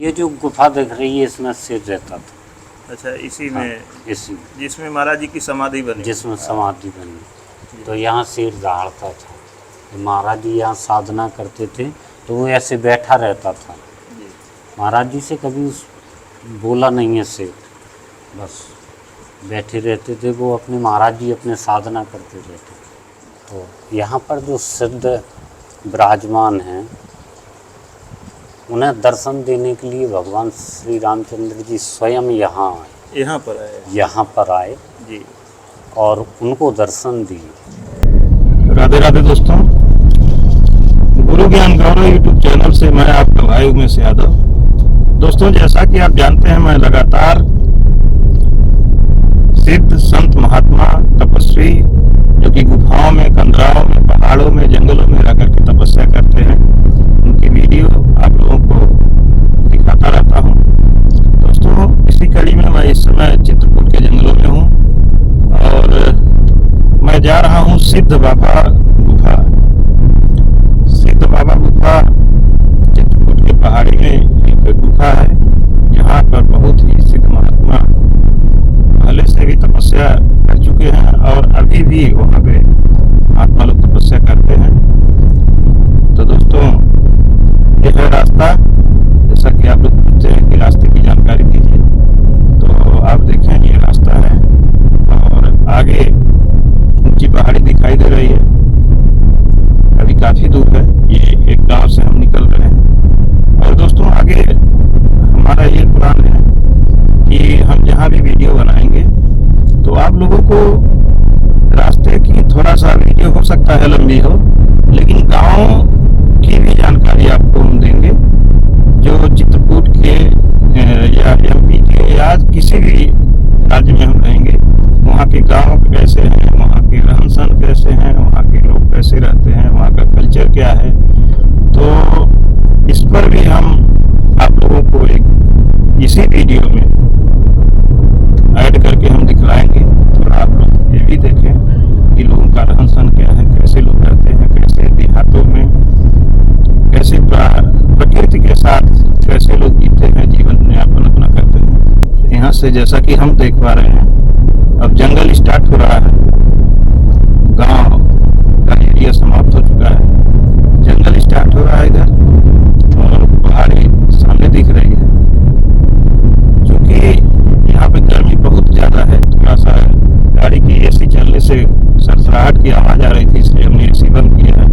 ये जो गुफा दिख रही है इसमें शेर रहता था। अच्छा, इसी हाँ, में इसी जिसमें महाराज जी की समाधि बनी। जिसमें समाधि बनी, तो यहाँ शेर दहाड़ता था। तो महाराज जी यहाँ साधना करते थे तो वो ऐसे बैठा रहता था। जी। महाराज जी से कभी बोला नहीं है शेर, बस बैठे रहते थे वो अपने। महाराज जी अपने साधना करते रहते। तो यहाँ पर जो सिद्ध विराजमान हैं उन्हें दर्शन देने के लिए भगवान श्री रामचंद्र जी स्वयं यहाँ आए। यहाँ पर आए। यहाँ पर आए जी। और उनको दर्शन दिए। राधे राधे दोस्तों, गुरु ज्ञान गौरव यूट्यूब चैनल से मैं आपका भाई उमेश यादव। दोस्तों, जैसा कि आप जानते हैं, मैं लगातार सिद्ध संत महात्मा तपस्वी जो कि गुफाओं में, कंदराओं में, पहाड़ों में, जंगलों में रह करके तपस्या करते हैं, उनकी वीडियो आप लोगों को दिखाता रहता हूँ। दोस्तों, इसी कड़ी में मैं इस समय चित्रकूट के जंगलों में हूँ और मैं जा रहा हूँ सिद्ध बाबा गुफा। सिद्ध बाबा गुफा चित्रकूट के पहाड़ी में एक गुफा है जहाँ पर बहुत ही सिद्ध महात्मा पहले से भी तपस्या कर चुके हैं और अभी भी वहाँ पे महात्मा लोग तपस्या करते हैं। तो दोस्तों, यह है रास्ता। जैसा कि आप लोग पूछते हैं कि रास्ते की जानकारी दीजिए, तो आप देखें ये रास्ता है और आगे ऊंची पहाड़ी दिखाई दे रही है। अभी काफी दूर है, ये एक गांव से हम निकल रहे हैं। और दोस्तों, आगे हमारा ये प्लान है कि हम जहाँ भी वीडियो बनाएंगे तो आप लोगों को रास्ते की थोड़ा सा वीडियो हो सकता है लंबी हो, लेकिन गांव की भी जानकारी आपको हम देंगे। जो चित्रकूट के या एमपी के या किसी भी राज्य में हम रहेंगे, वहाँ के गांव कैसे हैं, वहाँ के रहन सहन कैसे हैं, वहाँ के लोग कैसे रहते हैं, वहाँ का कल्चर क्या है, तो इस पर भी हम आप लोगों को एक इसी वीडियो में ऐड करके हम दिखलाएंगे। थोड़ा आप लोग ये भी देखें कि लोगों का रहन सहन क्या है, कैसे लोग रहते हैं, कैसे देहातों में, कैसे प्रकृति के साथ कैसे लोग जीते हैं, जीवन यापन अपना करते हैं। यहाँ से जैसा कि हम देख पा रहे हैं, अब जंगल स्टार्ट हो रहा है, गांव का एरिया समाप्त हो चुका है, जंगल स्टार्ट हो रहा है इधर और पहाड़ी सामने दिख रही है। क्योंकि यहाँ पे गर्मी बहुत ज्यादा है, थोड़ा सा गाड़ी की एसी चलने से सरसराहट की आवाज आ रही थी, इसलिए हमने एसी बंद किया है।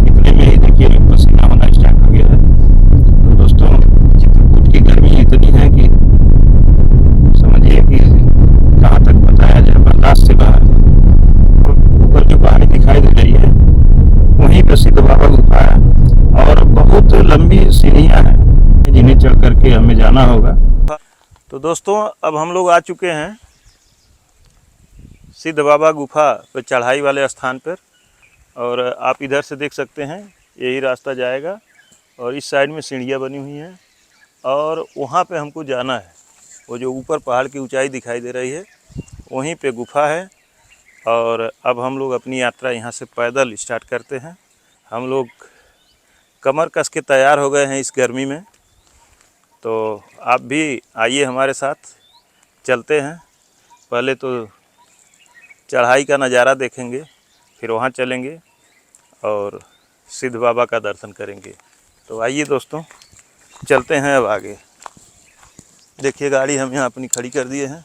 इतने में ही देखिए पसीना होना स्टार्ट हो गया है। तो दोस्तों, चित्रकूट की गर्मी इतनी है कि समझिए कि कहाँ तक बताया जाए, बर्दाश्त से बाहर है। ऊपर जो पहाड़ी दिखाई दे रही है वहीं पर सिद्ध बाबा गुफा है और बहुत लंबी सीढ़ियाँ हैं जिन्हें चढ़ करके हमें जाना होगा। तो दोस्तों, अब हम लोग आ चुके हैं सिद्ध बाबा गुफा पर चढ़ाई वाले स्थान पर, और आप इधर से देख सकते हैं यही रास्ता जाएगा और इस साइड में सीढ़ियाँ बनी हुई हैं और वहाँ पे हमको जाना है। वो जो ऊपर पहाड़ की ऊंचाई दिखाई दे रही है वहीं पे गुफा है। और अब हम लोग अपनी यात्रा यहाँ से पैदल स्टार्ट करते हैं। हम लोग कमर कस के तैयार हो गए हैं इस गर्मी में, तो आप भी आइए हमारे साथ, चलते हैं। पहले तो चढ़ाई का नज़ारा देखेंगे, फिर वहाँ चलेंगे और सिद्ध बाबा का दर्शन करेंगे। तो आइए दोस्तों, चलते हैं अब आगे। देखिए गाड़ी हम यहाँ अपनी खड़ी कर दिए हैं।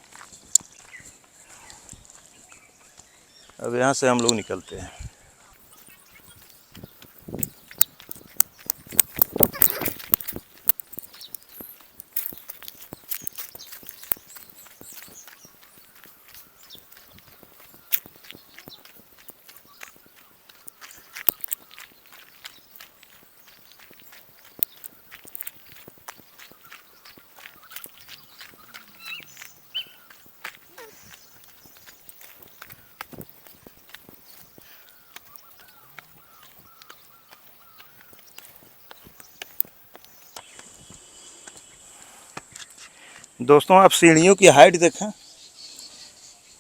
अब यहाँ से हम लोग निकलते हैं। दोस्तों, आप सीढ़ियों की हाइट देखें।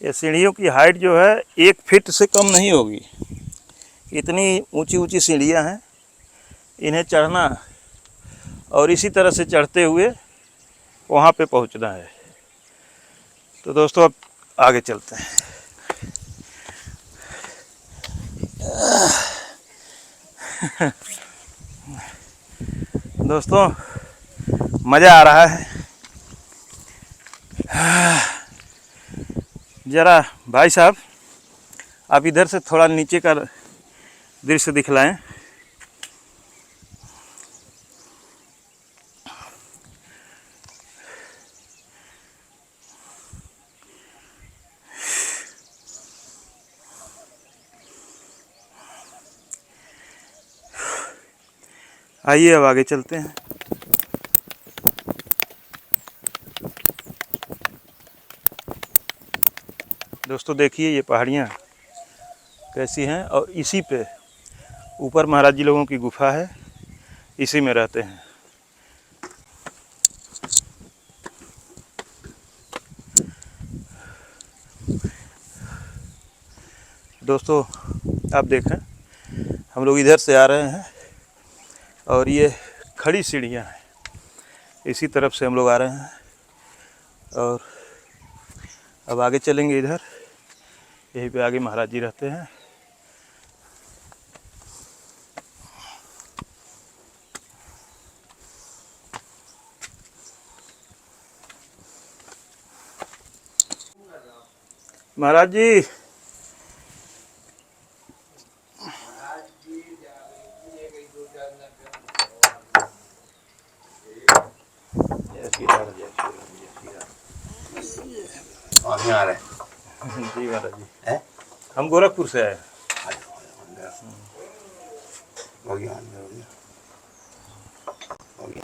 ये सीढ़ियों की हाइट जो है 1 फीट से कम नहीं होगी। इतनी ऊंची ऊंची सीढ़ियां हैं। इन्हें चढ़ना और इसी तरह से चढ़ते हुए वहाँ पे पहुँचना है। तो दोस्तों अब आगे चलते हैं। दोस्तों मज़ा आ रहा है। ज़रा भाई साहब आप इधर से थोड़ा नीचे का दृश्य दिखलाएं। आइए अब आगे चलते हैं। दोस्तों देखिए ये पहाड़ियाँ कैसी हैं, और इसी पे ऊपर महाराज जी लोगों की गुफा है, इसी में रहते हैं। दोस्तों आप देखें हम लोग इधर से आ रहे हैं और ये खड़ी सीढ़ियाँ हैं, इसी तरफ से हम लोग आ रहे हैं और अब आगे चलेंगे। इधर यहीं पे आगे महाराज जी रहते हैं। महाराज जी आ रहे जी महाराज जी हैं? हम गोरखपुर से आए। हो गया हो गया।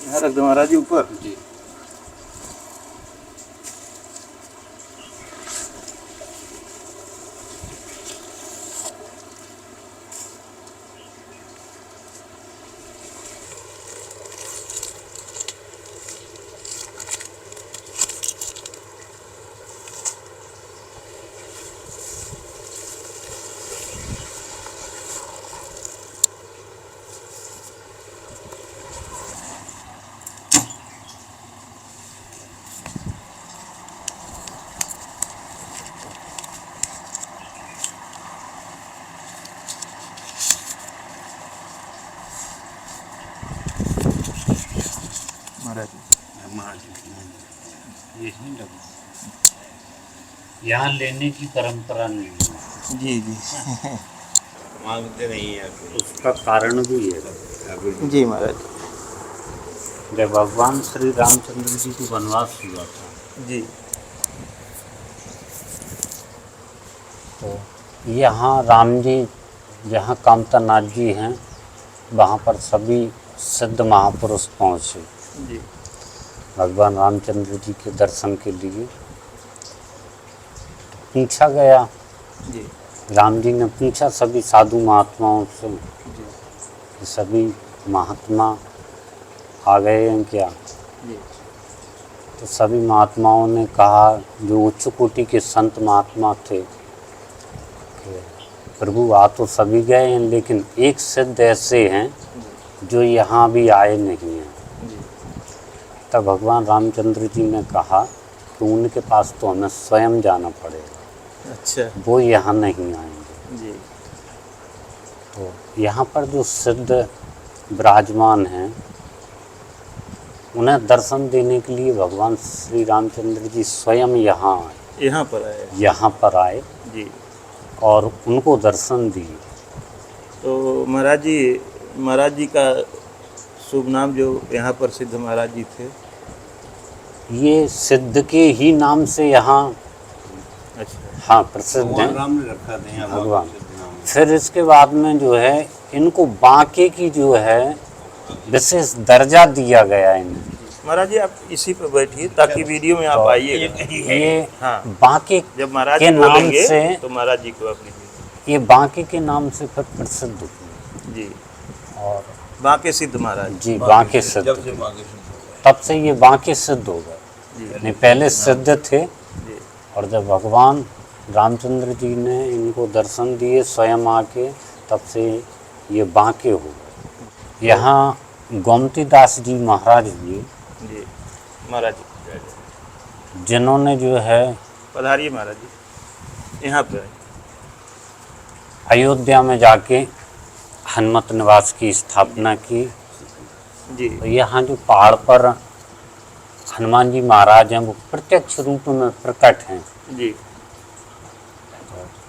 यहाँ रख दो महाराज जी ऊपर। जी महाराज ये नहीं लगा। यहाँ लेने की परंपरा नहीं है। जी जी मांगते नहीं है उसका कारण भी है। जी महाराज जब भगवान श्री रामचंद्र जी को वनवास हुआ था जी तो यहाँ राम जी जहाँ कामतानाथ जी हैं वहाँ पर सभी सिद्ध महापुरुष पहुँचे जी भगवान रामचंद्र जी के दर्शन के लिए। पूछा गया, जी राम जी ने पूछा सभी साधु महात्माओं से कि सभी महात्मा आ गए हैं क्या। जी तो सभी महात्माओं ने कहा, जो उच्च कोटि के संत महात्मा थे, कि प्रभु आ तो सभी गए हैं लेकिन एक सिद्ध ऐसे हैं जो यहाँ भी आए नहीं हैं। तब भगवान रामचंद्र जी ने कहा कि उनके पास तो हमें स्वयं जाना पड़ेगा, अच्छा वो यहाँ नहीं आएंगे। जी तो यहाँ पर जो सिद्ध विराजमान हैं उन्हें दर्शन देने के लिए भगवान श्री रामचंद्र जी स्वयं यहाँ आए, यहाँ पर आए। यहाँ पर आए जी। और उनको दर्शन दिए। तो महाराज जी का शुभ नाम जो यहाँ पर सिद्ध महाराज जी थे। ये सिद्ध के ही नाम से यहाँ अच्छा। हाँ प्रसिद्ध भगवान हैं राम ने रखा था यहाँ भगवान। सिद्ध नाम। फिर इसके बाद में जो है इनको बांके की जो है विशेष दर्जा दिया गया इन्हें। महाराज जी आप इसी पर बैठिए ताकि वीडियो में आप आइएगा। ये हाँ। बांके जब महाराज के जी नाम बोलेंगे से तो महाराज जी को आप लीजिए। ये बांके के नाम से फिर प्रसिद्ध हुए जी। और बांके सिद्ध महाराज जी बांके सिद्ध, जब से बांके सिद्ध तब से ये बांके सिद्ध हो गए। जी। नहीं पहले सिद्ध थे जी। और जब भगवान रामचंद्र जी ने इनको दर्शन दिए स्वयं आके, तब से ये बांके हो गए। यहाँ गोमती दास जी महाराज हुए जी। महाराज जी जिन्होंने जो है पधारिए महाराज जी यहाँ पे। अयोध्या में जाके हनुमत निवास की स्थापना की। जी। तो यहाँ जो पहाड़ पर हनुमान जी महाराज हैं वो प्रत्यक्ष रूप में प्रकट हैं। जी।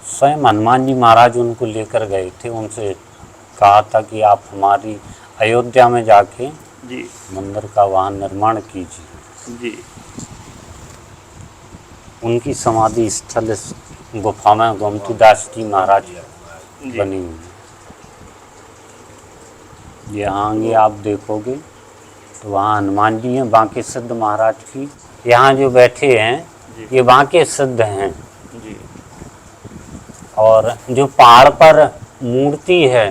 स्वयं हनुमान जी महाराज उनको लेकर गए थे, उनसे कहा था कि आप हमारी अयोध्या में जाके जी। मंदिर का वहाँ निर्माण कीजिए। जी। उनकी समाधि स्थल इस गुफा में गोमती दास जी महाराज जी। बनी हुई है। यहाँ आगे आप देखोगे तो वहाँ हनुमान जी हैं बांके सिद्ध महाराज की। यहाँ जो बैठे हैं ये बांके सिद्ध हैं। जी। और जो पहाड़ पर मूर्ति है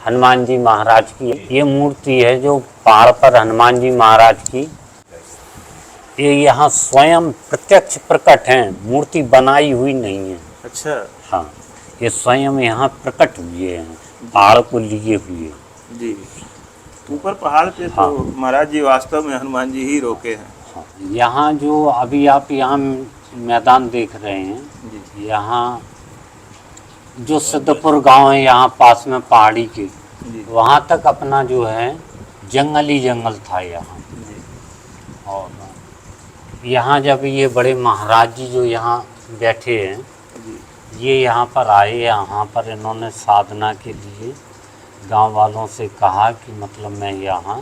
हनुमान जी महाराज की, ये मूर्ति है जो पहाड़ पर हनुमान जी महाराज की, ये यहाँ स्वयं प्रत्यक्ष प्रकट हैं, मूर्ति बनाई हुई नहीं है। अच्छा। हाँ ये स्वयं यहाँ प्रकट हुए हैं, पहाड़ को लिए हुए। जी। ऊपर पहाड़ पे हाँ। तो महाराज जी वास्तव में हनुमान जी ही रोके हैं। हाँ, यहाँ जो अभी आप यहाँ मैदान देख रहे हैं, जी। यहाँ जो सिद्धपुर गांव है यहाँ पास में पहाड़ी के, जी। वहाँ तक अपना जो है जंगल ही जंगल था यहाँ। जी। और यहाँ जब ये बड़े महाराज जी जो यहाँ बैठे हैं, जी। ये यहाँ पर आए, यहाँ पर इन्होंने साधना के लिए गांव वालों से कहा कि मतलब मैं यहाँ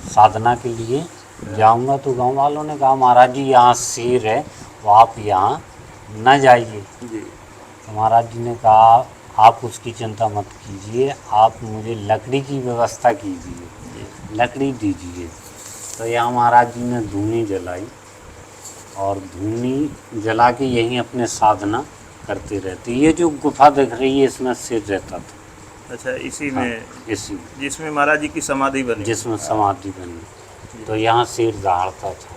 साधना के लिए जाऊंगा। तो गांव वालों ने कहा महाराज जी यहाँ शेर है, तो आप यहाँ न जाइए। जी। तो महाराज जी ने कहा आप उसकी चिंता मत कीजिए, आप मुझे लकड़ी की व्यवस्था कीजिए, लकड़ी दीजिए। तो यहाँ महाराज जी ने धूनी जलाई और धूनी जला के यहीं अपने साधना करते रहते। ये जो गुफा दिख रही है इसमें शेर रहता था। अच्छा इसी हाँ, में इसी जिसमें महाराज जी की समाधि बनी। जिसमें समाधि बनी, तो यहाँ शेर दहाड़ता था।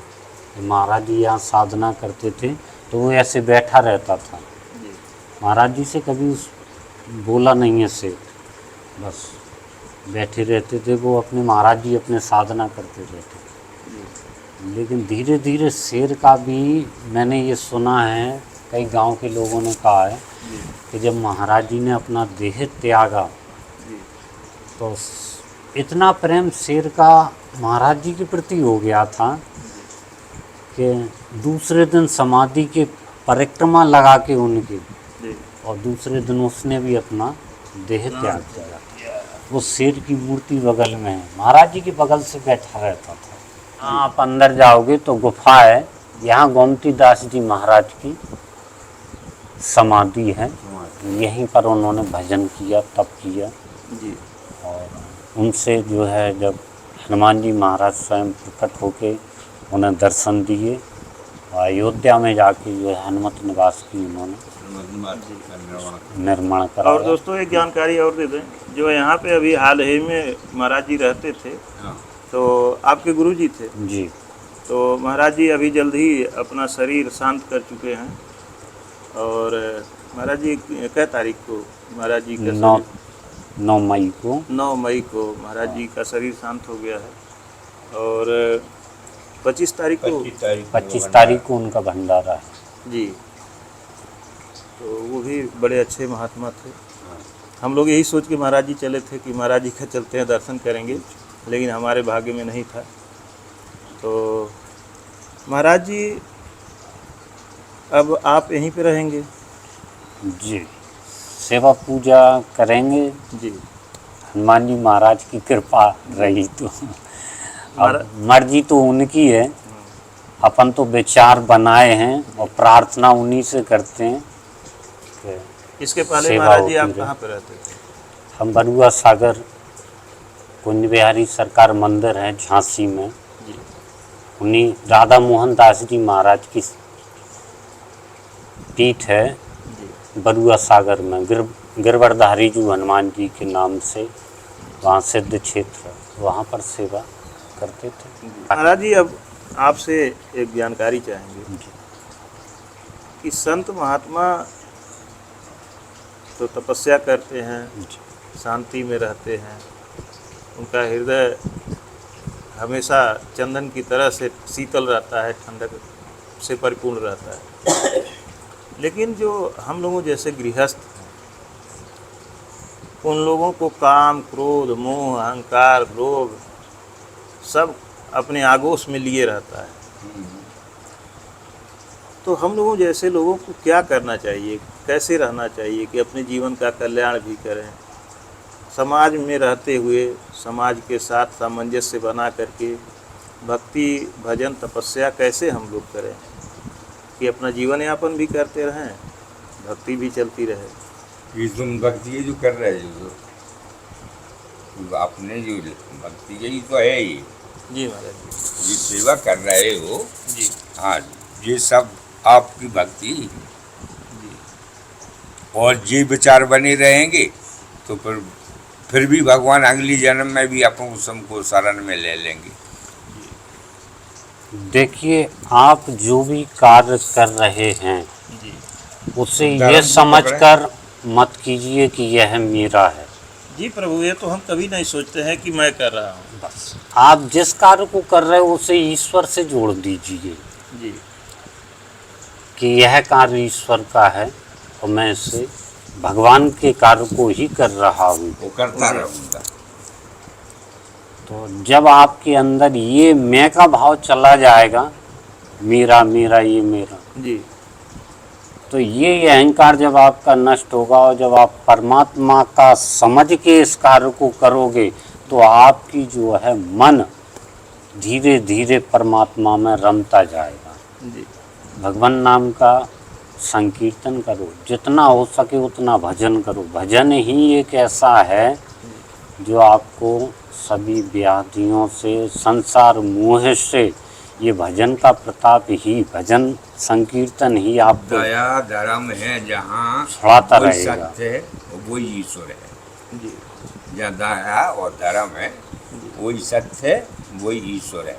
तो महाराज जी यहाँ साधना करते थे तो वो ऐसे बैठा रहता था। जी। महाराज जी से कभी बोला नहीं है शेर, बस बैठे रहते थे वो अपने। महाराज जी अपने साधना करते रहते। लेकिन धीरे धीरे शेर का भी मैंने ये सुना है, कई गांव के लोगों ने कहा है कि जब महाराज जी ने अपना देह त्यागा जी। तो इतना प्रेम शेर का महाराज जी के प्रति हो गया था कि दूसरे दिन समाधि के परिक्रमा लगा के उनकी, जी। और दूसरे दिन उसने भी अपना देह त्याग किया। वो शेर की मूर्ति बगल में है, महाराज जी के बगल से बैठा रहता था। आप अंदर जाओगे तो गुफा है, यहाँ गोमती दास जी महाराज की समाधि है। यहीं पर उन्होंने भजन किया, तप किया। जी। और उनसे जो है जब हनुमान जी महाराज स्वयं प्रकट होके उन्हें दर्शन दिए, अयोध्या में जाके जो है हनुमत निवास की उन्होंने निर्माण कराया। और दोस्तों एक जानकारी और दे दें, जो यहाँ पे अभी हाल ही में महाराज जी रहते थे, तो आपके गुरु जी थे जी। तो महाराज जी अभी जल्द ही अपना शरीर शांत कर चुके हैं। और महाराज जी क्या तारीख को महाराज जी का 9 मई को 9 मई को महाराज जी का शरीर शांत हो गया है। और 25 तारीख को 25 तारीख को उनका भंडारा है जी। तो वो भी बड़े अच्छे महात्मा थे। हम लोग यही सोच के महाराज जी चले थे कि महाराज जी का चलते हैं दर्शन करेंगे। लेकिन हमारे भाग्य में नहीं था। तो महाराज जी अब आप यहीं पे रहेंगे? जी, सेवा पूजा करेंगे। जी। हनुमान जी महाराज की कृपा रही तो अब मर्जी तो उनकी है, अपन तो विचार बनाए हैं और प्रार्थना उन्हीं से करते हैं कि इसके पहले सेवा महाराज जी आप होती रहे। कहाँ पे रहते थे? हम बरुआ सागर कुंज बिहारी सरकार मंदिर है झांसी में, जी। उन्हीं राधा मोहन दास जी महाराज की पीठ है जी। बरुआ सागर में, गिरवरधारी जी हनुमान जी के नाम से वहाँ सिद्ध क्षेत्र, वहाँ पर सेवा करते थे। महाराज जी अब आपसे एक जानकारी चाहेंगे कि संत महात्मा तो तपस्या करते हैं, शांति में रहते हैं, उनका हृदय हमेशा चंदन की तरह से शीतल रहता है, ठंडक से परिपूर्ण रहता है। लेकिन जो हम लोगों जैसे गृहस्थ हैं, उन लोगों को काम, क्रोध, मोह, अहंकार, लोभ सब अपने आगोश में लिए रहता है। तो हम लोगों जैसे लोगों को क्या करना चाहिए, कैसे रहना चाहिए कि अपने जीवन का कल्याण भी करें, समाज में रहते हुए समाज के साथ सामंजस्य बना करके भक्ति, भजन, तपस्या कैसे हम लोग करें कि अपना जीवन यापन भी करते रहें, भक्ति भी चलती रहे। ये तुम भक्ति जो कर रहे हो, जो आपने जो भक्ति यही तो है, ये जी महाराज जी। ये सेवा कर रहे हो जी। हाँ, ये सब आपकी भक्ति। जी। और ये विचार बने रहेंगे तो फिर भी भगवान अगली जन्म में भी अपन सबको शरण में ले लेंगे। देखिए, आप जो भी कार्य कर रहे हैं जी। उसे धर्म ये को समझकर मत कीजिए कि यह मेरा है। जी प्रभु, ये तो हम कभी नहीं सोचते हैं कि मैं कर रहा हूँ। बस आप जिस कार्य को कर रहे हो उसे ईश्वर से जोड़ दीजिए जी। कि यह कार्य ईश्वर का है और मैं इसे भगवान के कार्य को ही कर रहा हूँ। वो करता रहूँगा। तो जब आपके अंदर ये मैं का भाव चला जाएगा, मेरा मेरा ये मेरा, जी। तो ये अहंकार जब आपका नष्ट होगा और जब आप परमात्मा का समझ के इस कार्य को करोगे तो आपकी जो है मन धीरे धीरे परमात्मा में रमता जाएगा। जी। भगवान नाम का संकीर्तन करो, जितना हो सके उतना भजन करो। भजन ही एक ऐसा है जो आपको सभी व्याधियों से, संसार मोह से, ये भजन का प्रताप ही, भजन संकीर्तन ही आपको दया धर्म है जहाँ छुड़ाता वही रहेगा। सत्य है और वही ईश्वर है। जी। जहाँ दया और धर्म है वही सत्य है, वही ईश्वर है।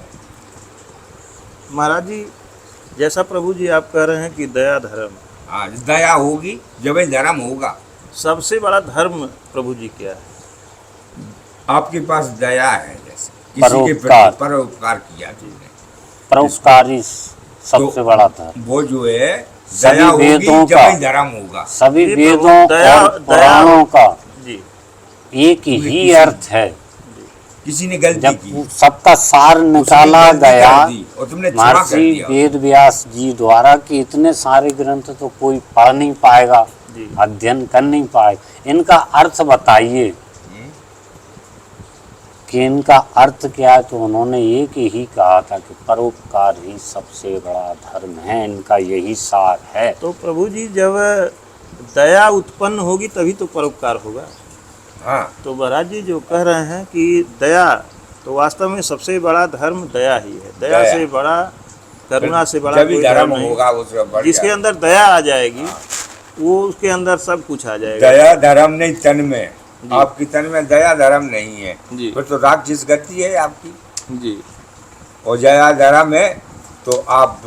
महाराज जी, जैसा प्रभु जी आप कह रहे हैं कि दया धर्म, हाँ, दया होगी जब धर्म होगा। सबसे बड़ा धर्म प्रभु जी क्या है? आपके पास दया है, जैसे किसी के परोपकार। प्रति परोपकार किया तुमने, परोपकारी सबसे बड़ा धर्म। वो जो है सभी दया होगी वेदों जब का, धर्म होगा। सभी जी, वेदों दया- और दया- पुराणों का जी। एक ही अर्थ है। किसी ने गलती जब की, सबका सार निकाला उसने गलती गया कर दी और तुमने क्षमा कर महर्षि दिया। वेद व्यास जी द्वारा कि इतने सारे ग्रंथ तो कोई पढ़ नहीं पाएगा, जी। अध्ययन कर नहीं पाएगा, इनका अर्थ बताइए कि इनका अर्थ क्या है। तो उन्होंने एक ही कहा था कि परोपकार ही सबसे बड़ा धर्म है, इनका यही सार है। तो प्रभु जी, जब दया उत्पन्न होगी तभी तो परोपकार होगा। हाँ, तो महाराज जी जो कह रहे हैं कि दया, तो वास्तव में सबसे बड़ा धर्म दया ही है। दया दया। से बड़ा, करुणा से बड़ा जब भी कोई धर्म नहीं। होगा उसका बढ़ जिसके जाएगा। अंदर दया आ जाएगी वो, उसके अंदर सब कुछ आ जाएगा। दया धर्म नहीं तन में, आपकी तन में दया धर्म नहीं है जी। फिर तो राक्षस गति है आपकी। जी। और दया धर्म है तो आप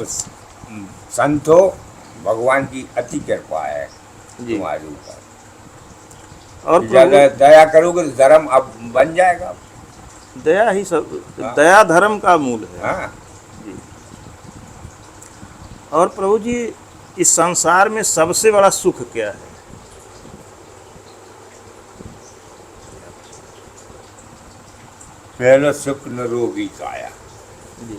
संत हो, भगवान की अति कृपा है जी। तुम्हारे ऊपर। और ज्यादा प्रभु, दया करोगे तो धर्म अब बन जाएगा। दया ही सब, हाँ। दया धर्म का मूल है। हाँ, जी। और प्रभु जी, इस संसार में सबसे बड़ा सुख क्या है? पहला सुख निरोगी काया। जी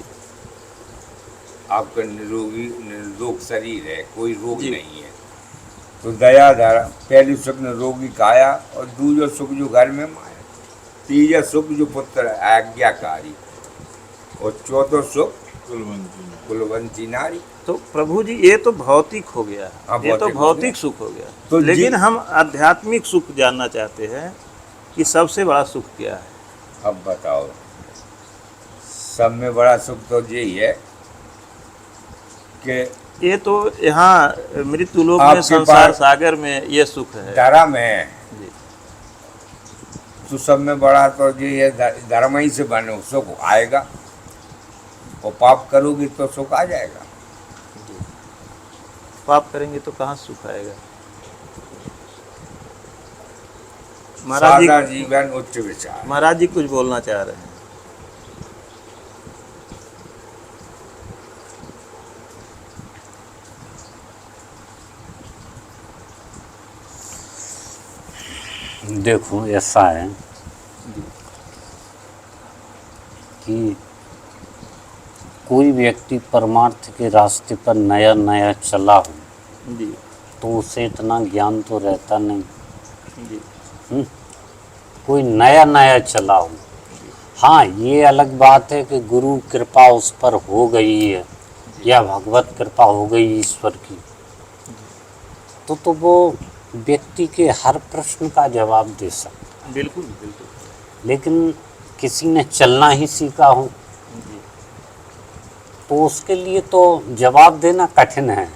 आपका निरोगी निरोग शरीर है, कोई रोग जी। नहीं है। तो दया धारा पहली सुख निरोगी काया, और दूसरा सुख जो घर में माया, तीसरा सुख जो पुत्र आज्ञाकारी, और चौथा सुख कुलवंती नारी। तो प्रभु जी ये तो भौतिक हो गया, हाँ, ये तो भौतिक हो भौतिक गया। सुख हो गया। तो लेकिन जी- हम आध्यात्मिक सुख जानना चाहते हैं कि सबसे बड़ा सुख क्या है। अब बताओ, सब में बड़ा सुख तो यही है कि ये तो यहाँ मृत्यु लोक में, आपके संसार पास सागर में ये सुख है। धर्म है, जी तो सब में बड़ा तो ये धर्म ही से बने सुख आएगा, और पाप करोगे तो सुख आ जाएगा। पाप करेंगे तो कहाँ सुख आएगा। महाराज सादा जी, जीवन उच्च विचार। महाराज जी कुछ बोलना चाह रहे हैं। देखो ऐसा है कि कोई व्यक्ति परमार्थ के रास्ते पर नया नया चला हो जी तो उसे इतना ज्ञान तो रहता नहीं। जी कोई नया नया चला हो, हाँ ये अलग बात है कि गुरु कृपा उस पर हो गई है या भगवत कृपा हो गई ईश्वर की, तो वो व्यक्ति के हर प्रश्न का जवाब दे सकता है। बिल्कुल बिल्कुल। लेकिन किसी ने चलना ही सीखा हो जी तो उसके लिए तो जवाब देना कठिन है,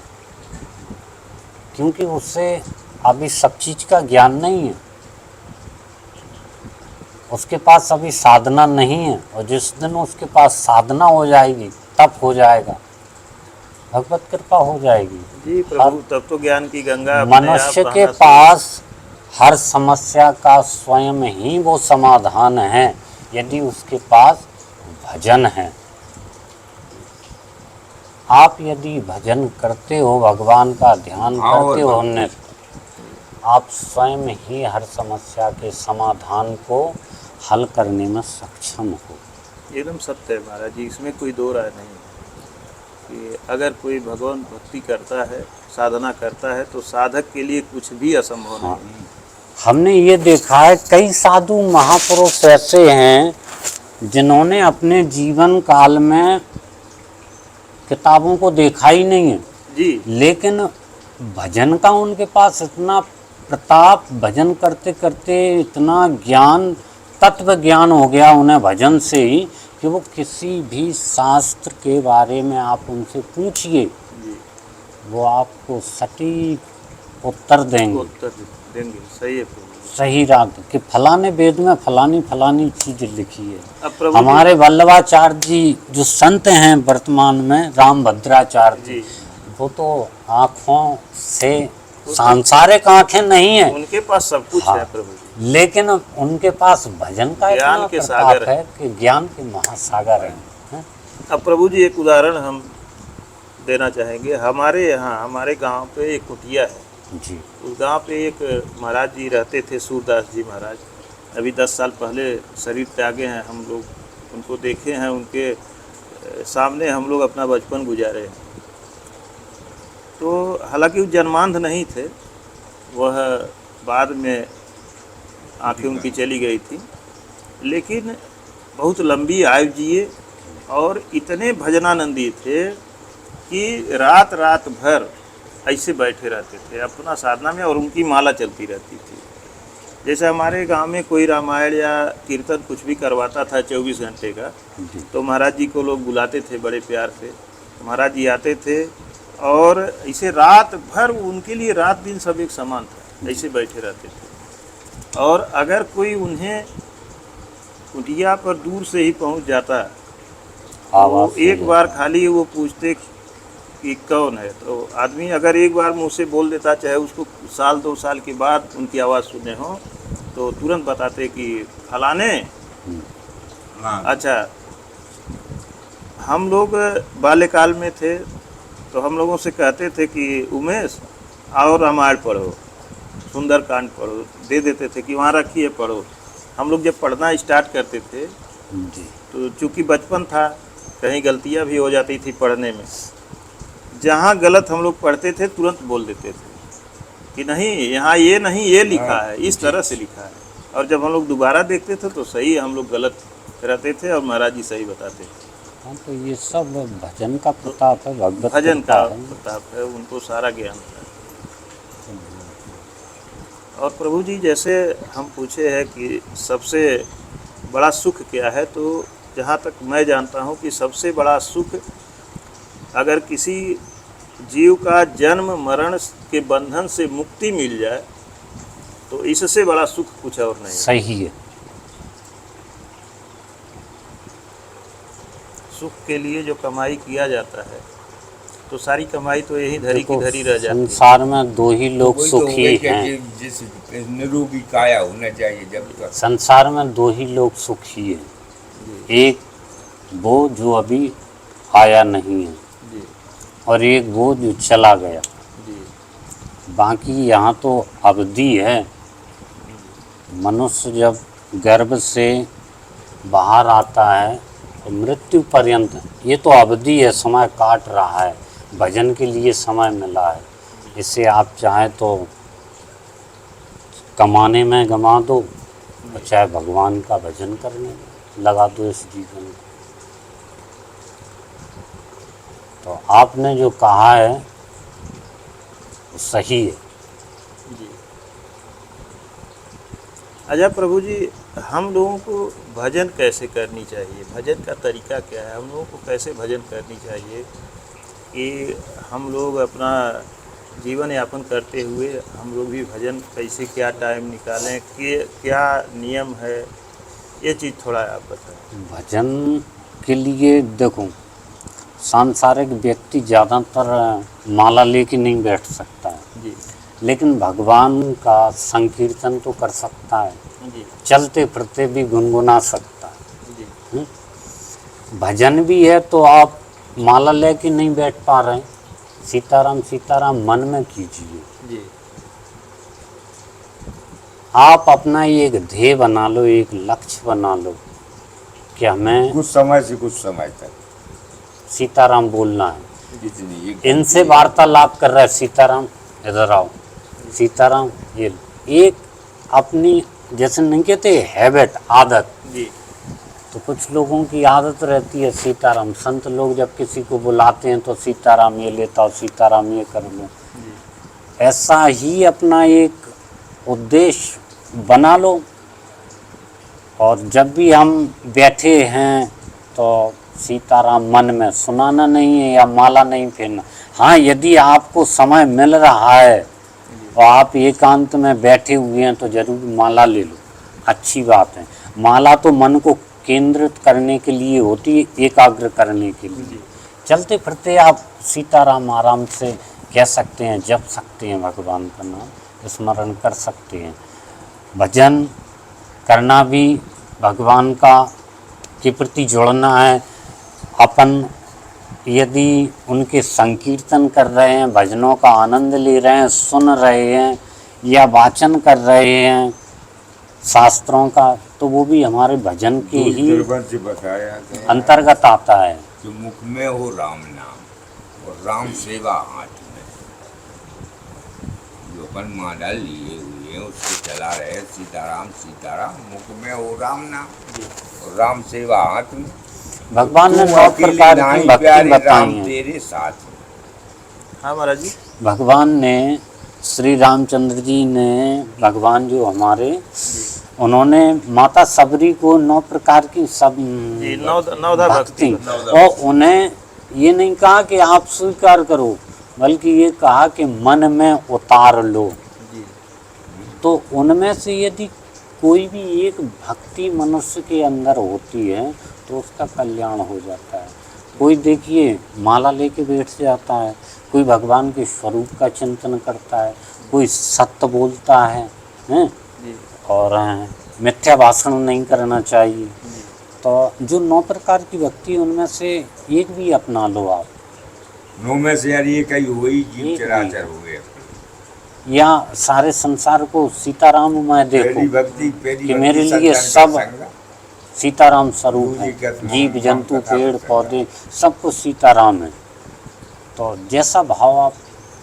क्योंकि उससे अभी सब चीज़ का ज्ञान नहीं है, उसके पास अभी साधना नहीं है। और जिस दिन उसके पास साधना हो जाएगी तब हो जाएगा, भगवत कृपा हो जाएगी। जी प्रभु, तब तो ज्ञान की गंगा अपने आप मनुष्य के बहना शुरू- पास हर समस्या का स्वयं ही वो समाधान है यदि उसके पास भजन है। आप यदि भजन करते हो, भगवान का ध्यान हाँ, करते हो, और नित्य, आप स्वयं ही हर समस्या के समाधान को हल करने में सक्षम हो। एकदम सत्य है महाराज जी, इसमें कोई दो राय नहीं है कि अगर कोई भगवान भक्ति करता है, साधना करता है, तो साधक के लिए कुछ भी असंभव हाँ। नहीं। हमने ये देखा है कई साधु महापुरुष ऐसे हैं जिन्होंने अपने जीवन काल में किताबों को देखा ही नहीं है, जी लेकिन भजन का उनके पास इतना प्रताप, भजन करते करते इतना ज्ञान, तत्व ज्ञान हो गया उन्हें भजन से ही, कि वो किसी भी शास्त्र के बारे में आप उनसे पूछिए, जी वो आपको सटीक उत्तर देंगे, उत्तर देंगे। सही है प्रभु। सही राग कि फलाने वेद में फलानी फलानी चीज़ लिखी है। अब प्रभु हमारे वल्लभाचार्य जी जो संत हैं वर्तमान में, रामभद्राचार्य जी, जी वो तो आँखों से सांसारिक आँखें नहीं है, उनके पास सब कुछ हाँ। है प्रभु जी। लेकिन उनके पास भजन का ज्ञान इतना के प्रताप सागर है कि ज्ञान के महासागर हैं। अब प्रभु जी एक उदाहरण हम देना चाहेंगे। हमारे यहाँ, हमारे गांव पे एक कुटिया है। जी उस गांव पे एक महाराज जी रहते थे, सूरदास जी महाराज। अभी 10 साल पहले शरीर त्यागे हैं, हम लोग उनको देखे हैं, उनके सामने हम लोग अपना बचपन गुजारे हैं। तो हालांकि वो जन्मांध नहीं थे, वह बाद में आंखें उनकी चली गई थी, लेकिन बहुत लंबी आयु जिए और इतने भजनानंदी थे कि रात रात भर ऐसे बैठे रहते थे अपना साधना में, और उनकी माला चलती रहती थी। जैसे हमारे गांव में कोई रामायण या कीर्तन कुछ भी करवाता था 24 घंटे का, तो महाराज जी को लोग बुलाते थे बड़े प्यार से। महाराज जी आते थे और ऐसे रात भर, उनके लिए रात दिन सब एक समान था, ऐसे बैठे रहते थे। और अगर कोई उन्हें कुटिया पर दूर से ही पहुंच जाता, तो आवाज़ से एक बार खाली वो पूछते कि कौन है, तो आदमी अगर एक बार मुँह से बोल देता, चाहे उसको साल 2 साल के बाद उनकी आवाज़ सुने हो, तो तुरंत बताते कि फलाने। हाँ। अच्छा, हम लोग बाल्यकाल में थे तो हम लोगों से कहते थे कि उमेश आओ रामायण पढ़ो, सुंदरकांड पढ़ो, दे देते थे कि वहाँ रखिए पढ़ो। हम लोग जब पढ़ना स्टार्ट करते थे जी। तो चूँकि बचपन था, कहीं गलतियाँ भी हो जाती थी पढ़ने में, जहाँ गलत हम लोग पढ़ते थे तुरंत बोल देते थे कि नहीं यहाँ ये नहीं ये लिखा है, इस तरह से लिखा है। और जब हम लोग दोबारा देखते थे तो सही हम लोग गलत रहते थे और महाराज जी सही बताते थे। हाँ, तो ये सब भजन का प्रताप है, भगवत भजन कृपा का है। प्रताप है, उनको सारा ज्ञान है। और प्रभु जी जैसे हम पूछे हैं कि सबसे बड़ा सुख क्या है, तो जहाँ तक मैं जानता हूँ कि सबसे बड़ा सुख अगर किसी जीव का जन्म मरण के बंधन से मुक्ति मिल जाए तो इससे बड़ा सुख कुछ और नहीं। सही है। सुख के लिए जो कमाई किया जाता है तो सारी कमाई तो यही धरी की देखो, धरी रह जाती है। संसार में दो ही लोग वही तो हो सुखी गई कि हैं। जिस निरोगी काया होना चाहिए जब तक। संसार में दो ही लोग सुखी हैं, एक वो जो अभी आया नहीं है जी और एक वो जो चला गया। जी बाकी यहाँ तो अवधि है। मनुष्य जब गर्भ से बाहर आता है तो मृत्यु पर्यंत ये तो अवधि है, समय काट रहा है। भजन के लिए समय मिला है, इससे आप चाहें तो कमाने में गंवा दो और चाहे भगवान का भजन करने में लगा दो इस जीवन को। तो आपने जो कहा है वो सही है। जी। अच्छा प्रभु जी, हम लोगों को भजन कैसे करनी चाहिए? भजन का तरीका क्या है? हम लोगों को कैसे भजन करनी चाहिए कि हम लोग अपना जीवन यापन करते हुए हम लोग भी भजन कैसे, क्या टाइम निकालें, क्या नियम है, ये चीज़ थोड़ा आप बताएं। भजन के लिए देखो, सांसारिक व्यक्ति ज़्यादातर माला लेके नहीं बैठ सकता है, जी लेकिन भगवान का संकीर्तन तो कर सकता है, जी चलते फिरते भी गुनगुना सकता है। जी भजन भी है तो आप माला लेके नहीं बैठ पा रहे हैं, सीताराम सीताराम मन में कीजिए। जी आप अपना एक ध्येय बना लो, एक लक्ष्य बना लो कि हमें कुछ समय से कुछ समय तक सीताराम बोलना है। जितनी एक इनसे वार्तालाप कर रहा है, सीताराम इधर आओ, सीताराम ये एक अपनी जैसे नहीं कहते हैबिट, आदत। जी तो कुछ लोगों की आदत रहती है सीताराम, संत लोग जब किसी को बुलाते हैं तो सीताराम ये लेता हो, सीताराम ये कर लो। ऐसा ही अपना एक उद्देश्य बना लो और जब भी हम बैठे हैं तो सीताराम मन में सुनाना नहीं है या माला नहीं फेरना। हाँ, यदि आपको समय मिल रहा है और आप एकांत में बैठे हुए हैं तो जरूर माला ले लो, अच्छी बात है। माला तो मन को केंद्रित करने के लिए होती है, एकाग्र करने के लिए। चलते फिरते आप सीताराम आराम से कह सकते हैं, जप सकते हैं, भगवान का नाम स्मरण कर सकते हैं। भजन करना भी भगवान का के प्रति जुड़ना है। अपन यदि उनके संकीर्तन कर रहे हैं, भजनों का आनंद ले रहे हैं, सुन रहे हैं या वाचन कर रहे हैं शास्त्रों का, तो वो भी हमारे भजन के ही से बताया गया अंतर्गत आता है। कि मुख में हो राम नाम और राम सेवा हाथ में। जो अपन माला लिए हुए हैं उसको चला रहे सीताराम सीताराम, मुख में हो राम नाम और राम सेवा हाथ में। भगवान ने तू 9 अकेले प्रकार की नाई भक्ति प्यारे बताई राम है। तेरे साथ में। हाँ महाराज जी। भगवान ने, श्री रामचंद्र जी ने, भगवान जो हमारे, उन्होंने माता सबरी को 9 प्रकार की सब जी नवधा भक्ति और उन्हें ये नहीं कहा कि आप स्वीकार करो, बल्कि ये कहा कि मन में उतार लो। जी तो उनमें से यदि कोई भी एक भक्ति मनुष्य के अंदर होती है तो उसका कल्याण हो जाता है। कोई देखिए माला लेके बैठ जाता है, कोई भगवान के स्वरूप का चिंतन करता है, कोई सत्य बोलता है, हैं? जी और मिथ्या भाषण नहीं करना चाहिए। तो जो 9 प्रकार की भक्ति उनमें से एक भी अपना लो आप, 9 में से यार एक ही हुई, जीव एक चराचर हो गए। या सारे संसार को सीताराम में देखो पहली भक्ति पहली कि भक्ति मेरे लिए संतान का सब संग। सीताराम स्वरूप गुरु जी का है। तो जीव नाम जंतु कथा पेड़ बताया। पौधे सब कुछ सीताराम है। तो जैसा भाव आप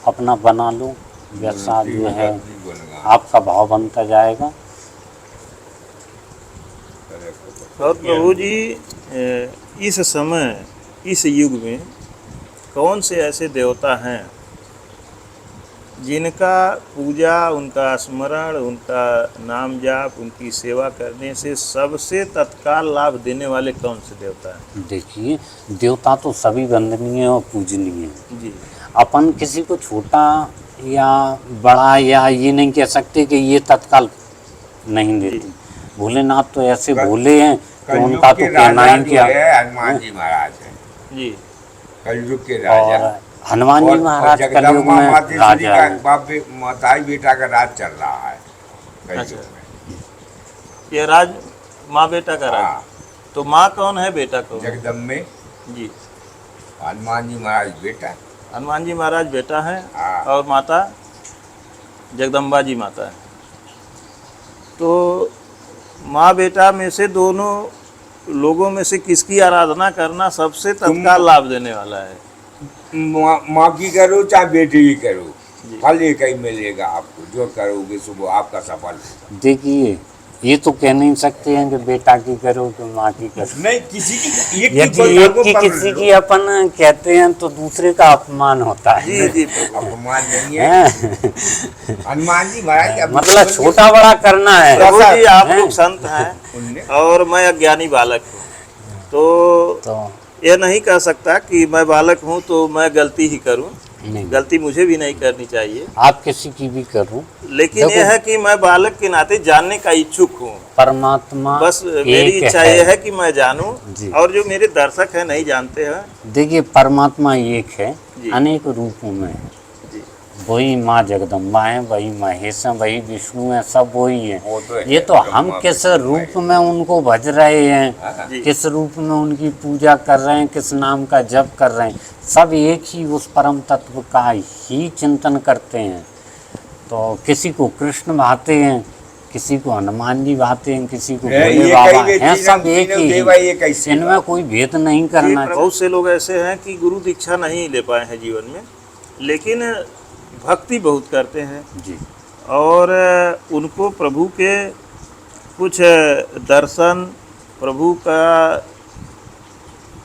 अपना बना लो वैसा जो है आपका भाव बनता जाएगा। और प्रभु जी इस समय इस युग में कौन से ऐसे देवता हैं जिनका पूजा, उनका स्मरण, उनका नाम जाप, उनकी सेवा करने से सबसे तत्काल लाभ देने वाले कौन से देवता हैं? देखिए, देवता तो सभी वंदनीय और पूजनीय हैं। जी अपन किसी को छोटा या बड़ा या ये नहीं कह सकते कि ये तत्काल नहीं देते। भोलेनाथ तो ऐसे भोले हैं कि उनका तो कहना ही क्या। हनुमान जी महाराज है, जी कलयुग के राजा। और हनुमान जी महाराज कलयुग जगदम्बा में मातेश्वरी राजा का हैं। माताई बेटा का राज चल रहा है कलयुग अच्छा। में। ये राज माँ बेटा का राज। हाँ, तो माँ कौन है, बेटा कौन है? जगदम्बे जी हनुमान जी महाराज बेटा। हनुमान जी महाराज बेटा है हाँ। और माता जगदम्बा जी माता है। तो माँ बेटा में से दोनों लोगों में से किसकी आराधना करना सबसे तत्काल लाभ देने वाला है? माँ की करो चाहे बेटी की करो, फल एक ही मिलेगा आपको। जो करोगे सुबह आपका सफल होगा। देखिए, ये तो कह नहीं सकते हैं कि बेटा की करो कि माँ की करो। नहीं, किसी की एक यदि की एक को की पकड़ किसी लो। की अपन कहते हैं तो दूसरे का अपमान होता है। जी जी अपमान नहीं है। हैं? हनुमान जी महाराज के मतलब छोटा बड़ा करना है। प्रभु जी आप हैं? लोग संत हैं उनने और मैं अज्ञानी बालक हूँ, तो तो यह नहीं कह सकता कि मैं बालक हूँ तो मैं गलती ही करूँ। नहीं, गलती मुझे भी नहीं करनी चाहिए, आप किसी की भी करो, लेकिन देखो- यह है कि मैं बालक के नाते जानने का इच्छुक हूँ। परमात्मा बस मेरी एक इच्छा यह है कि मैं जानूं, जी। और जो मेरे दर्शक हैं नहीं जानते हैं। देखिए, परमात्मा एक है, जी। अनेक रूपों में है। जी वही माँ जगदम्बा है, वही महेश है, वही विष्णु है, सब वही है। वो तो है, ये तो हम ब्रह्मा किस विष्णु रूप में उनको भज रहे हैं, हाँ। जी किस रूप में उनकी पूजा कर रहे हैं, किस नाम का जप कर रहे हैं, सब एक ही उस परम तत्व का ही चिंतन करते हैं। तो किसी को कृष्ण भाते हैं, किसी को हनुमान जी भाते हैं, किसी को है, भोले ये बाबा कई हैं, सब तीनों- एक तीनों ही देवा एक ही सेवा। इनमें कोई भेद नहीं करना चाहिए। बहुत से लोग ऐसे हैं कि गुरु दीक्षा नहीं ले पाए हैं जीवन में, लेकिन भक्ति बहुत करते हैं जी और उनको प्रभु के कुछ दर्शन, प्रभु का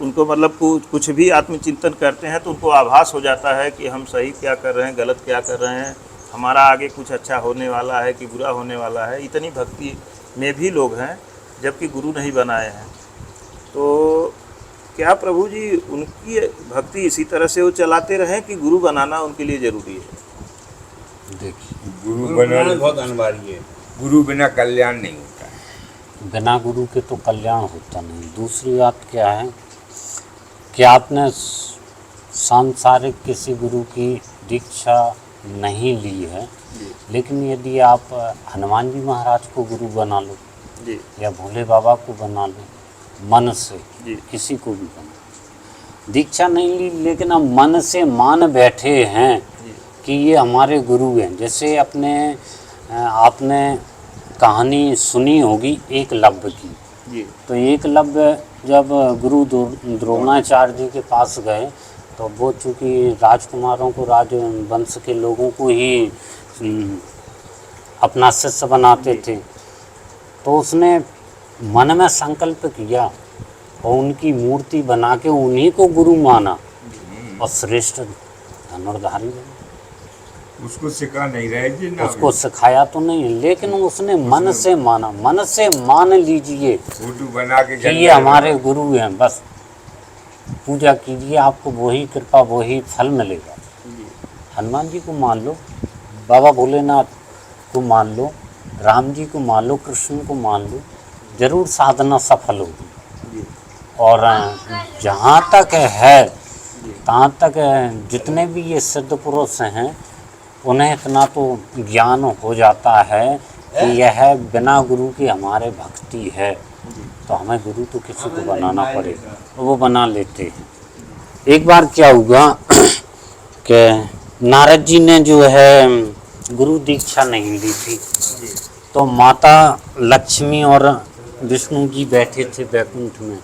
उनको मतलब कुछ भी आत्मचिंतन करते हैं तो उनको आभास हो जाता है कि हम सही क्या कर रहे हैं, गलत क्या कर रहे हैं, हमारा आगे कुछ अच्छा होने वाला है कि बुरा होने वाला है। इतनी भक्ति में भी लोग हैं जबकि गुरु नहीं बनाए हैं। तो क्या प्रभु जी उनकी भक्ति इसी तरह से वो चलाते रहें कि गुरु बनाना उनके लिए ज़रूरी है? देखिए, गुरु बनाना बना, बहुत अनिवार्य है। गुरु बिना कल्याण नहीं होता है। बिना गुरु के तो कल्याण होता नहीं। दूसरी बात क्या है कि आपने सांसारिक किसी गुरु की दीक्षा नहीं ली है, लेकिन यदि आप हनुमान जी महाराज को गुरु बना लो जी या भोले बाबा को बना लो, मन से जी किसी को भी बना, दीक्षा नहीं ली लेकिन आप मन से मान बैठे हैं जी कि ये हमारे गुरु हैं। जैसे आपने कहानी सुनी होगी एकलव्य की। जी तो एकलव्य जब गुरु द्रोणाचार्य जी के पास गए तो वो चूँकि राजकुमारों को, राजवंश के लोगों को ही अपना शिष्य बनाते थे, तो उसने मन में संकल्प किया और उनकी मूर्ति बना के उन्हीं को गुरु माना और श्रेष्ठ धनुर्धारी बना। उसको सिखा नहीं रहे जी ना। उसको सिखाया तो नहीं, लेकिन उसने मन से माना। मन से मान लीजिए फोटो बना के कि ये हमारे गुरु हैं, बस पूजा कीजिए, आपको वही कृपा, वही फल मिलेगा। हनुमान जी को मान लो, बाबा भोलेनाथ को मान लो, राम जी को मान लो, कृष्ण को मान लो, जरूर साधना सफल होगी। और जहाँ तक है तहाँ तक जितने भी ये सिद्ध पुरुष हैं उन्हें इतना तो ज्ञान हो जाता है कि यह बिना गुरु के हमारे भक्ति है, तो हमें गुरु तो किसी को बनाना पड़ेगा, तो वो बना लेते हैं। एक बार क्या हुआ कि नारद जी ने जो है गुरु दीक्षा नहीं ली थी, तो माता लक्ष्मी और विष्णु जी बैठे थे बैकुंठ में,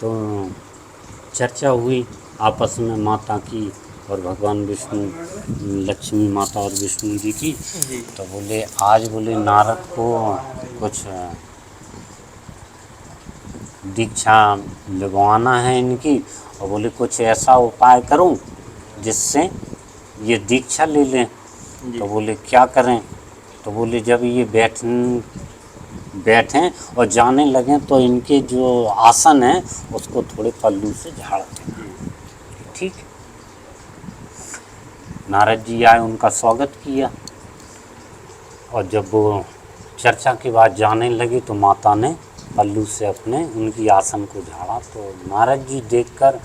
तो चर्चा हुई आपस में माता की और भगवान विष्णु, लक्ष्मी माता और विष्णु जी की। तो बोले आज बोले नारद को कुछ दीक्षा लगवाना है इनकी, और बोले कुछ ऐसा उपाय करूं जिससे ये दीक्षा ले लें। तो बोले क्या करें? तो बोले जब ये बैठें और जाने लगें तो इनके जो आसन है उसको थोड़े पल्लू से झाड़ दें। ठीक। नारद जी आए, उनका स्वागत किया, और जब वो चर्चा के बाद जाने लगे तो माता ने पल्लू से अपने उनकी आसन को झाड़ा। तो नारद जी देखकर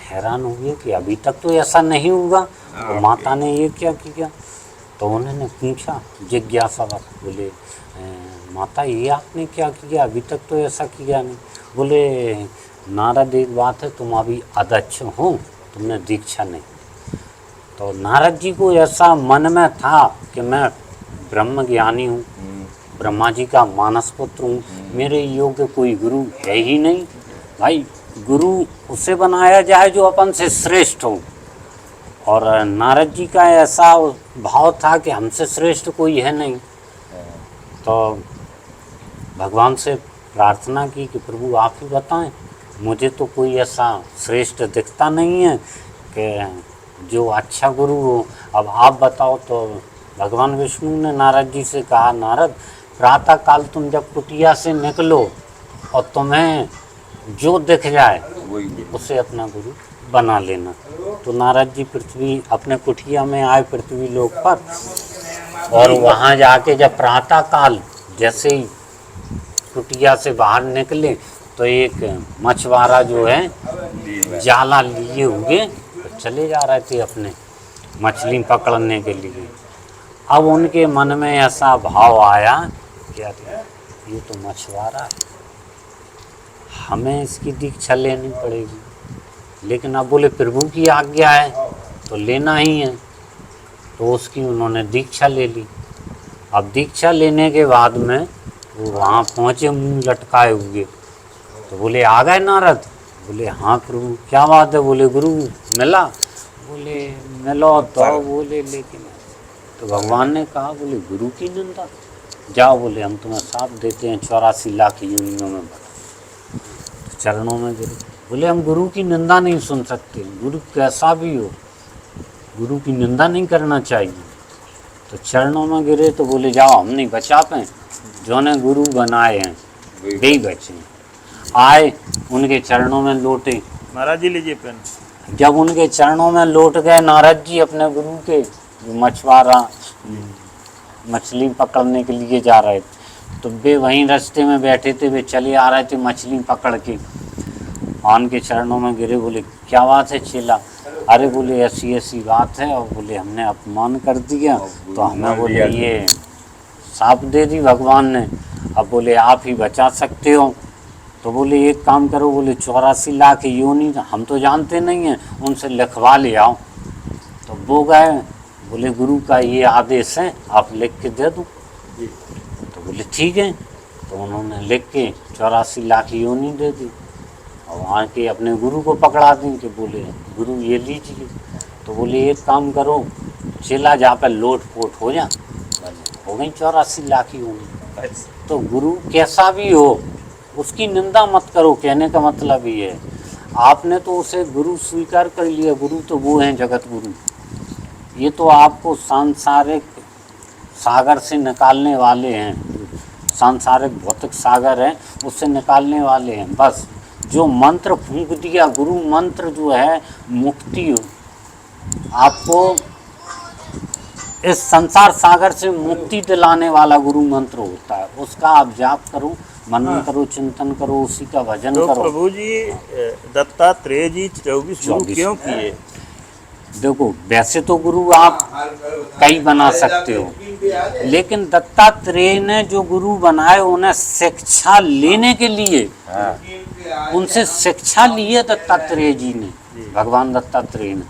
हैरान हुए कि अभी तक तो ऐसा नहीं हुआ, तो माता ने ये क्या किया? तो उन्होंने पूछा जिज्ञासावश, बोले माता ये आपने क्या किया? अभी तक तो ऐसा किया नहीं। बोले नारद एक बात है, तुम अभी अदक्ष हो, तुमने दीक्षा नहीं। तो नारद जी को ऐसा मन में था कि मैं ब्रह्म ज्ञानी हूँ, ब्रह्मा जी का मानस पुत्र हूँ, मेरे योग्य कोई गुरु है ही नहीं। भाई गुरु उसे बनाया जाए जो अपन से श्रेष्ठ हो, और नारद जी का ऐसा भाव था कि हमसे श्रेष्ठ कोई है नहीं। तो भगवान से प्रार्थना की कि प्रभु आप ही बताएं, मुझे तो कोई ऐसा श्रेष्ठ दिखता नहीं है कि जो अच्छा गुरु हो, अब आप बताओ। तो भगवान विष्णु ने नारद जी से कहा, नारद प्रातः काल तुम जब कुटिया से निकलो और तुम्हें जो दिख जाए उसे अपना गुरु बना लेना। तो नारद जी पृथ्वी अपने कुटिया में आए, पृथ्वी लोक पर, और वहाँ जाके जब प्रातः काल जैसे ही कुटिया से बाहर निकले तो एक मछुआरा जो है जाला लिए हुए तो चले जा रहे थे अपने मछली पकड़ने के लिए। अब उनके मन में ऐसा भाव आया कि ये तो मछुआरा है, हमें इसकी दीक्षा लेनी पड़ेगी। लेकिन अब बोले प्रभु की आज्ञा है तो लेना ही है, तो उसकी उन्होंने दीक्षा ले ली। अब दीक्षा लेने के बाद में वो वहाँ पहुँचे मुंह लटकाए हुए। तो बोले आ गए नारद? बोले हाँ प्रभु। क्या बात है? बोले गुरु मिला? बोले मिलो तो। बोले लेकिन तो भगवान ने कहा, बोले गुरु की निंदा, जाओ बोले हम तुम्हें साथ देते हैं 84 लाख योनियों में बढ़ो। तो चरणों में गिरे। बोले हम गुरु की निंदा नहीं सुन सकते, गुरु कैसा भी हो गुरु की निंदा नहीं करना चाहिए। तो चरणों में गिरे तो बोले जाओ हम नहीं बचा पाए, जो ने गुरु बनाए हैं वे ही बचे। आए उनके चरणों में लौटे। महाराज जी लीजिए पेन। जब उनके चरणों में लौट गए नारद जी अपने गुरु के, जो मछुआरा मछली पकड़ने के लिए जा रहे थे, तो वे वहीं रास्ते में बैठे थे, वे चले आ रहे थे मछली पकड़ के। आन के चरणों में गिरे। बोले क्या बात है चेला? अरे बोले ऐसी ऐसी बात है, और बोले हमने अपमान कर दिया तो हमें बोले ये साप दे दी भगवान ने, अब बोले आप ही बचा सकते हो। तो बोले एक काम करो, बोले 84 लाख योनि हम तो जानते नहीं हैं, उनसे लिखवा ले आओ। तो वो गए, बोले गुरु का ये आदेश है आप लिख के दे दो। तो बोले ठीक है। तो उन्होंने लिख के 84 लाख योनि दे दी, और वहाँ के अपने गुरु को पकड़ा दी कि बोले गुरु ये लीजिए। तो बोले एक काम करो चेला, जहाँ पर लोट पोट हो जा, हो गई 84 लाख योनि। तो गुरु कैसा भी हो उसकी निंदा मत करो, कहने का मतलब ये है। आपने तो उसे गुरु स्वीकार कर लिया, गुरु तो वो हैं जगत गुरु। ये तो आपको सांसारिक सागर से निकालने वाले हैं, सांसारिक भौतिक सागर है उससे निकालने वाले हैं। बस जो मंत्र फूंक दिया, गुरु मंत्र जो है मुक्ति, आपको इस संसार सागर से मुक्ति दिलाने वाला गुरु मंत्र होता है। उसका आप जाप करो, मनन करो, चिंतन करो, उसी का भजन तो करो। प्रभु जी दत्तात्रेय जी 24 गुरु क्यों किए? देखो वैसे तो गुरु आप कई बना सकते हो, लेकिन दत्तात्रेय ने जो गुरु बनाए उन्हें शिक्षा लेने के लिए, उनसे शिक्षा ली है दत्तात्रेय जी ने, भगवान दत्तात्रेय ने,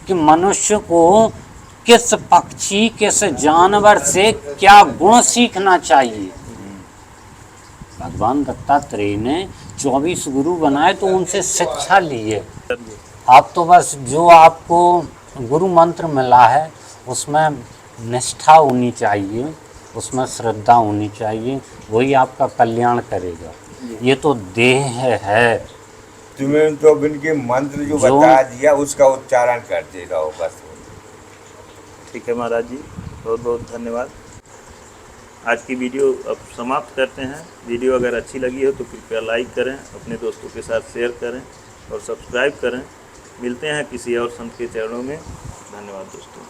कि मनुष्य को किस पक्षी किस जानवर से क्या गुण सीखना चाहिए। भगवान दत्तात्रेय ने 24 गुरु बनाए तो उनसे शिक्षा लिए। आप तो बस जो आपको गुरु मंत्र मिला है उसमें निष्ठा होनी चाहिए, उसमें श्रद्धा होनी चाहिए, वही आपका कल्याण करेगा। ये तो देह है। तुम्हें तो इनके मंत्र जो बता दिया उसका उच्चारण करते रहो बस। ठीक है महाराज जी, बहुत बहुत धन्यवाद। आज की वीडियो अब समाप्त करते हैं। वीडियो अगर अच्छी लगी हो तो कृपया लाइक करें, अपने दोस्तों के साथ शेयर करें और सब्सक्राइब करें। मिलते हैं किसी और संत के चरणों में। धन्यवाद दोस्तों।